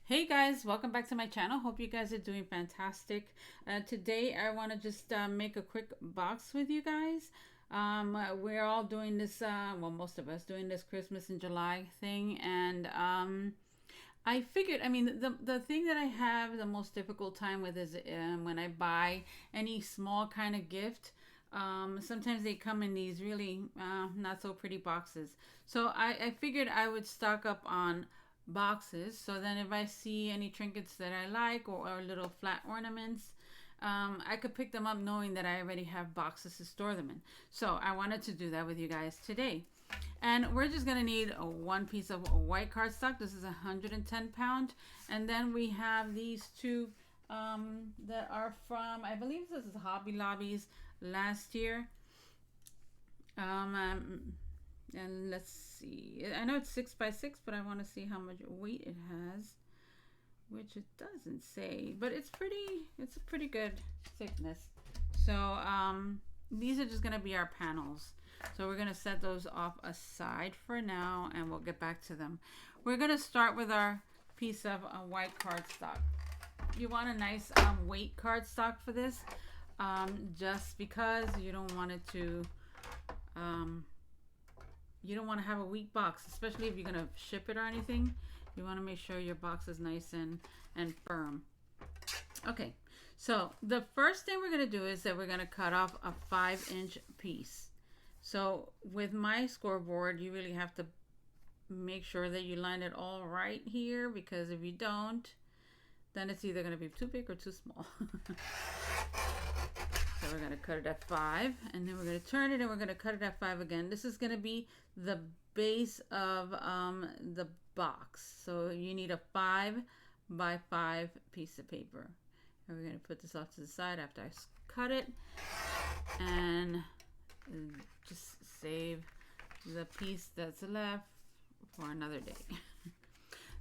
Hey guys, welcome back to my channel. Hope you guys are doing fantastic. Today I want to just make a quick box with you guys. We're all doing this, well, most of us doing this Christmas in July thing, and I figured, I mean, the thing that I have the most difficult time with is when I buy any small kind of gift. Sometimes they come in these really not so pretty boxes. So I figured I would stock up on boxes. So then if I see any trinkets that I like or little flat ornaments, I could pick them up knowing that I already have boxes to store them in. So I wanted to do that with you guys today. And we're just gonna need one piece of white cardstock. This is 110 pound. And then we have these two that are from, I believe this is Hobby Lobby's last year. And let's see. I know it's 6 by 6, but I want to see how much weight it has, which it doesn't say. But it's pretty. It's a pretty good thickness. So these are just gonna be our panels. So we're gonna set those off aside for now, and we'll get back to them. We're gonna start with our piece of white cardstock. You want a nice weight cardstock for this, just because you don't want it to. You don't want to have a weak box, especially if you're going to ship it or anything. You want to make sure your box is nice and firm. Okay, so the first thing we're going to do is that we're going to cut off a 5-inch piece. So with my scoreboard, you really have to make sure that you line it all right here, because if you don't, then it's either going to be too big or too small. So we're going to cut it at 5, and then we're going to turn it, and we're going to cut it at 5 again. This is going to be the base of the box. So you need a 5 by 5 piece of paper. And we're going to put this off to the side after I cut it, and just save the piece that's left for another day.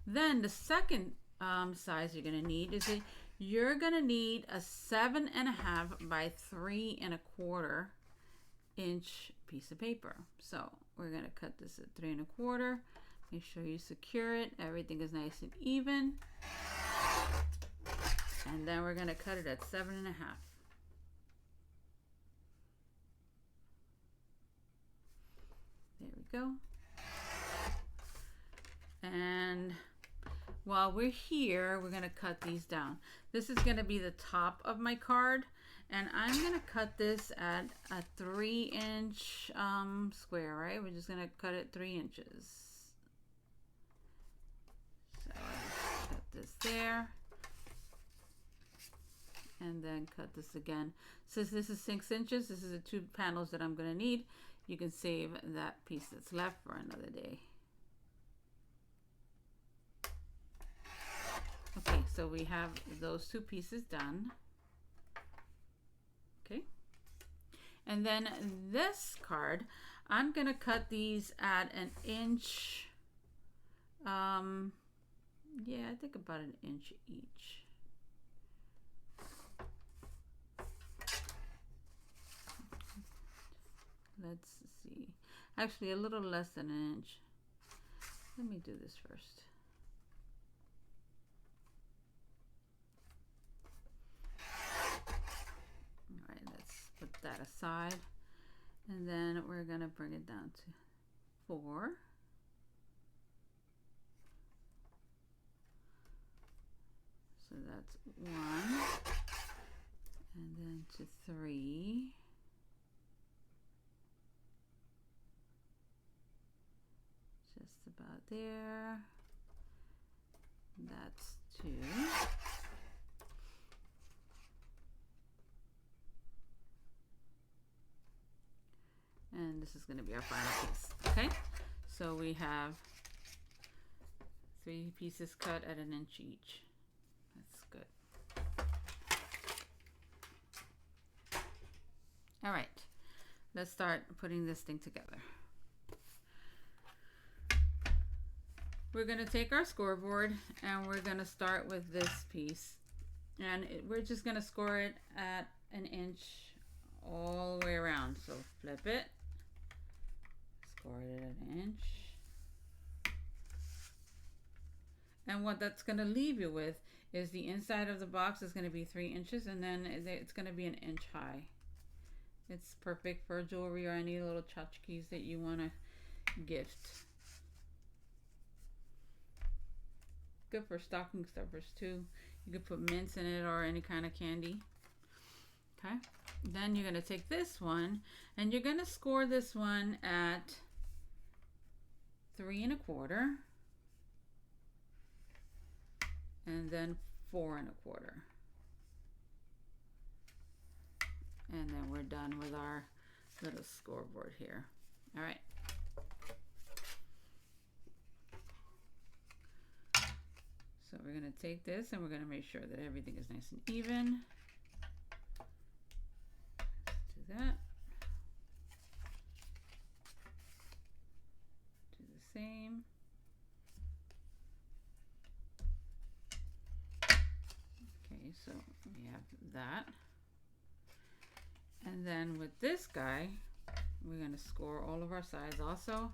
Then the second size you're going to need is you're going to need a 7.5 by 3.25 inch piece of paper. So we're going to cut this at 3.25. Make sure you secure it. Everything is nice and even. And then we're going to cut it at 7.5. There we go. And while we're here, we're going to cut these down. This is going to be the top of my card, and I'm going to cut this at a 3-inch square, right? We're just going to cut it 3 inches. So I cut this there, and then cut this again. Since this is 6 inches, this is the 2 panels that I'm going to need. You can save that piece that's left for another day. Okay, so we have those 2 pieces done. Okay. And then this card, I'm going to cut these at 1 inch. Yeah, I think about 1 inch each. Let's see. Actually, a little less than 1 inch. Let me do this first. Put that aside, and then we're gonna bring it down to 4. So that's 1, and then to 3, just about there. That's 2. And this is going to be our final piece. Okay, so we have 3 pieces cut at 1 inch each. That's good. All right, let's start putting this thing together. We're going to take our scoreboard, and we're going to start with this piece, and we're just going to score it at 1 inch all the way around. So flip it. Score it at 1 inch. And what that's going to leave you with is the inside of the box is going to be 3 inches, and then it's going to be an inch high. It's perfect for jewelry or any little tchotchkes that you want to gift. Good for stocking stuffers too. You could put mints in it or any kind of candy. Okay. Then you're going to take this one and you're going to score this one at 3 1/4. And then 4 1/4. And then we're done with our little scoreboard here. All right. So we're going to take this and we're going to make sure that everything is nice and even. Let's do that. Do the same. Okay, so we have that. And then with this guy, we're going to score all of our sides also.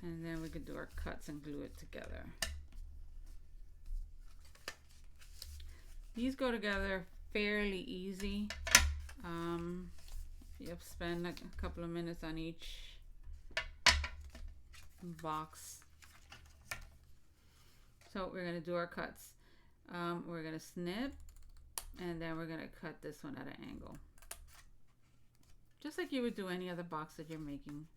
And then we could do our cuts and glue it together. These go together fairly easy. You have to spend a couple of minutes on each box. So we're going to do our cuts. We're going to snip, and then we're going to cut this one at an angle. Just like you would do any other box that you're making.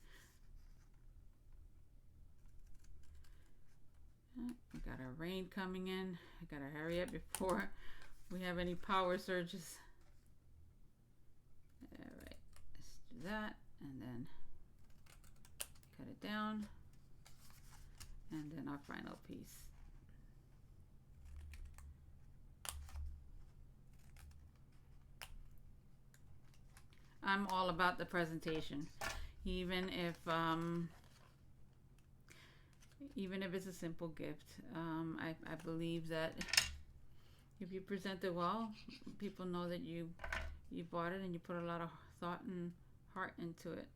We got our rain coming in. I gotta hurry up before we have any power surges. All right, let's do that, and then cut it down, and then our final piece. I'm all about the presentation, even if it's a simple gift. I believe that if you present it well, people know that you bought it and you put a lot of thought and heart into it.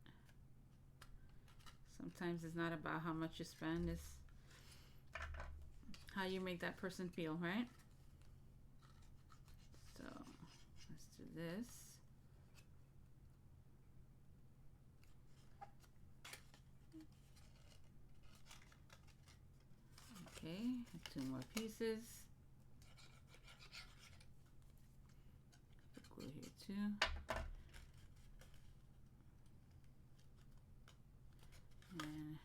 Sometimes it's not about how much you spend, it's how you make that person feel, right? So let's do this. Okay, 2 more pieces. Put glue here too. And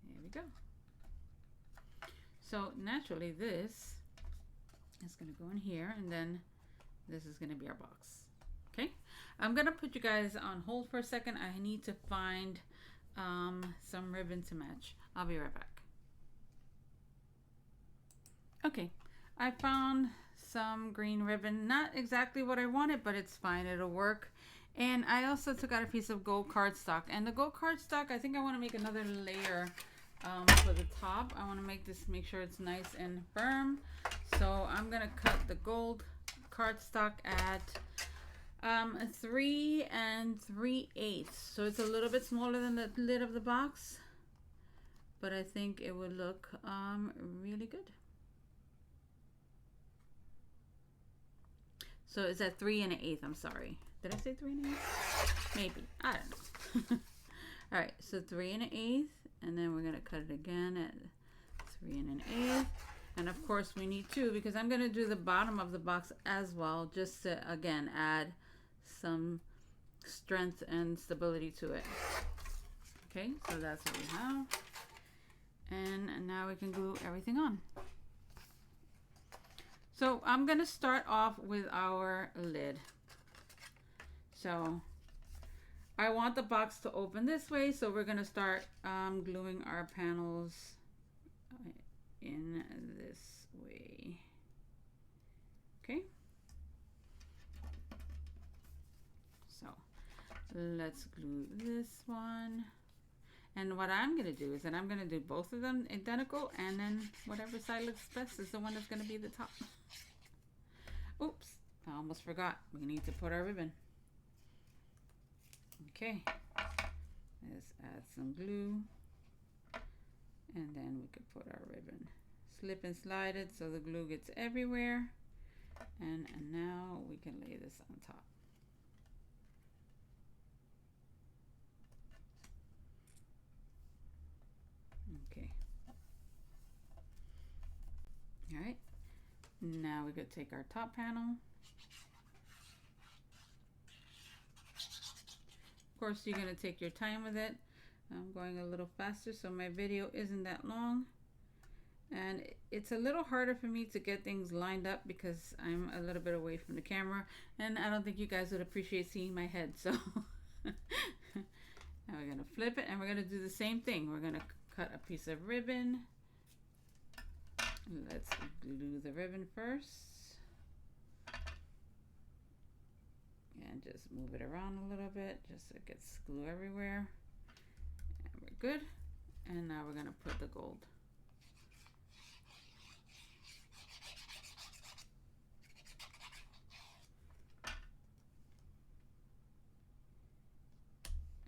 there we go. So naturally this is going to go in here, and then this is going to be our box. Okay, I'm going to put you guys on hold for a second. I need to find some ribbon to match. I'll be right back. Okay, I found some green ribbon. Not exactly what I wanted, but it's fine, it'll work. And I also took out a piece of gold cardstock, and the gold cardstock, I think I want to make another layer for the top. I want to make sure it's nice and firm. So I'm gonna cut the gold cardstock at 3 3/8. So it's a little bit smaller than the lid of the box, but I think it would look really good. So it's at 3 1/8. I'm sorry. Did I say 3 1/8? Maybe. I don't know. All right. So 3 1/8, and then we're gonna cut it again at 3 1/8. And of course we need 2 because I'm gonna do the bottom of the box as well, just to again add some strength and stability to it. Okay, so that's what we have. And now we can glue everything on. So I'm gonna start off with our lid. So I want the box to open this way, so we're gonna start gluing our panels in this way. Okay. So let's glue this one. And what I'm going to do is that I'm going to do both of them identical, and then whatever side looks best is the one that's going to be the top. Oops, I almost forgot. We need to put our ribbon. Okay, let's add some glue. And then we could put our ribbon. Slip and slide it so the glue gets everywhere. And now we can lay this on top. Okay. All right. Now we could take our top panel. Of course, you're going to take your time with it. I'm going a little faster so my video isn't that long. And it's a little harder for me to get things lined up because I'm a little bit away from the camera. And I don't think you guys would appreciate seeing my head. So now we're going to flip it and we're going to do the same thing. We're going to cut a piece of ribbon. Let's glue the ribbon first. And just move it around a little bit just so it gets glue everywhere. And we're good. And now we're going to put the gold.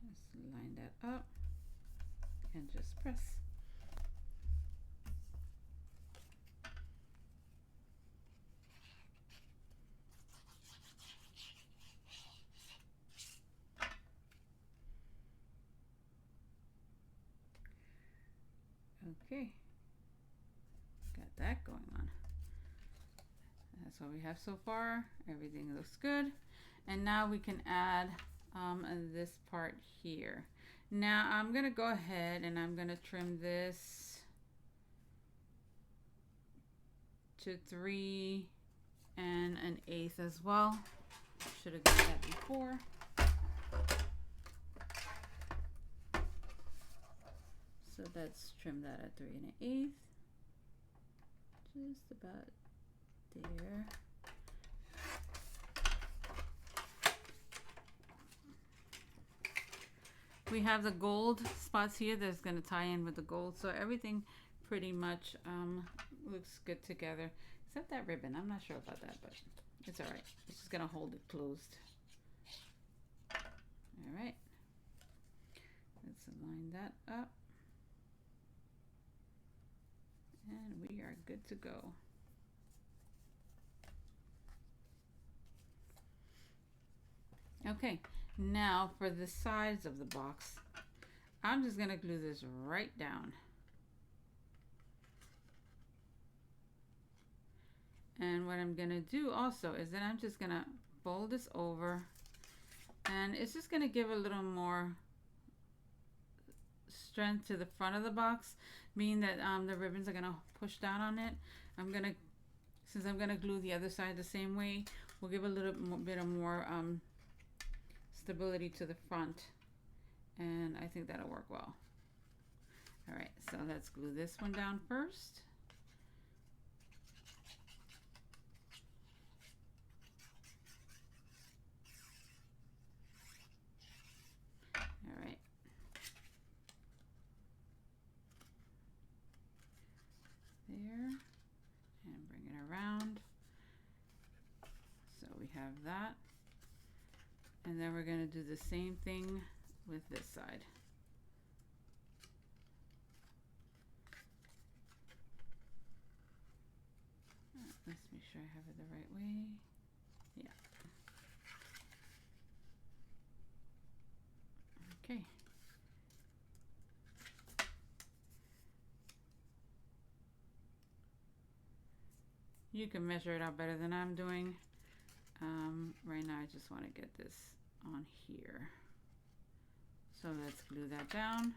Just line that up and just press. Okay, got that going on. That's what we have so far. Everything looks good. And now we can add this part here. Now I'm gonna go ahead and I'm gonna trim this to 3 1/8 as well. Should have done that before. So let's trim that at 3 1/8. Just about there. We have the gold spots here that's going to tie in with the gold. So everything pretty much looks good together. Except that ribbon. I'm not sure about that, but it's all right. It's just going to hold it closed. All right. Let's line that up. And we are good to go. Okay, now for the sides of the box, I'm just going to glue this right down. And what I'm going to do also is that I'm just going to fold this over, and it's just going to give a little more strength to the front of the box, meaning that the ribbons are going to push down on it. Since I'm going to glue the other side the same way, we'll give a little bit of more stability to the front, and I think that'll work well. All right, so let's glue this one down first. All right. There, and bring it around. So we have that. And then we're going to do the same thing with this side. Let's make sure I have it the right way. Yeah. Okay. You can measure it out better than I'm doing. Right now I just want to get this on here. So let's glue that down.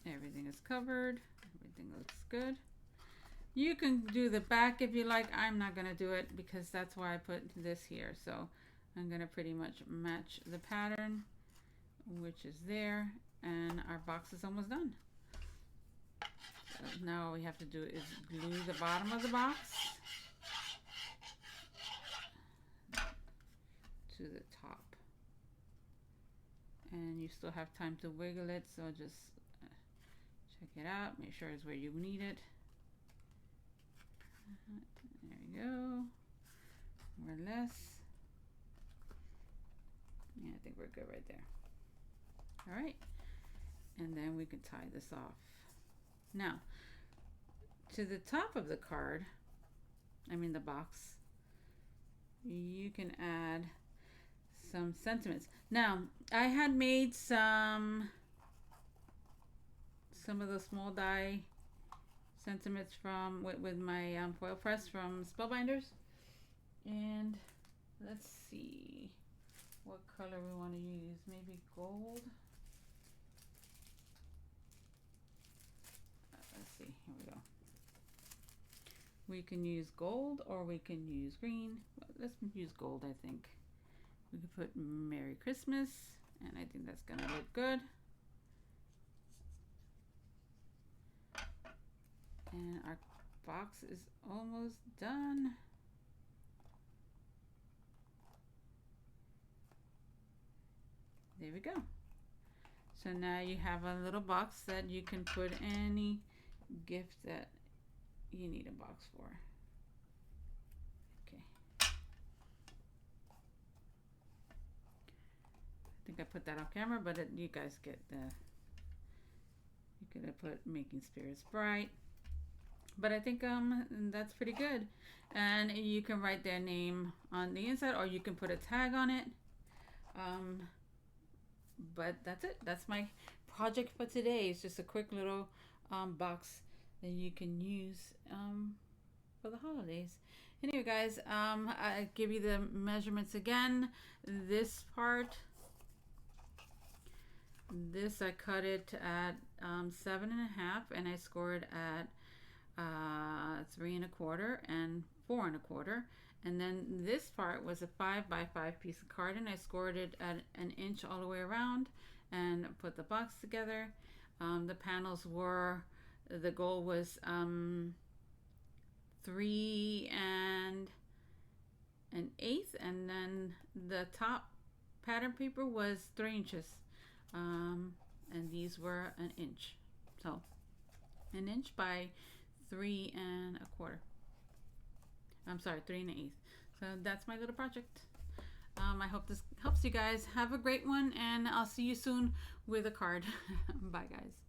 Everything is covered. Everything looks good. You can do the back if you like. I'm not going to do it because that's why I put this here. So I'm going to pretty much match the pattern, which is there, and our box is almost done. So now all we have to do is glue the bottom of the box to the top. And you still have time to wiggle it, so Check it out. Make sure it's where you need it. There you go. More or less. Yeah, I think we're good right there. All right. And then we can tie this off. Now, to the top of the card, the box, you can add some sentiments. Now, I had made some of the small die sentiments from with my foil press from Spellbinders, and let's see what color we want to use. Maybe gold. Let's see. Here we go. We can use gold or we can use green. Let's use gold. I think we could put Merry Christmas, and I think that's gonna look good. And our box is almost done. There we go. So now you have a little box that you can put any gift that you need a box for. Okay. I think I put that off camera, but you guys get the, you could have put Making Spirits Bright. But I think that's pretty good. And you can write their name on the inside, or you can put a tag on it. But that's it. That's my project for today. It's just a quick little box that you can use for the holidays. Anyway, guys, I give you the measurements again. This part, this I cut it at 7.5, and I scored at 3 1/4 and 4 1/4. And then this part was a 5 by 5 piece of card, and I scored it at 1 inch all the way around and put the box together. The panels were, the goal was 3 1/8, and then the top pattern paper was 3 inches, and these were 1 inch. So 1 inch by 3 1/4. I'm sorry, 3 1/8. So that's my little project. I hope this helps you guys. Have a great one, and I'll see you soon with a card. Bye, guys.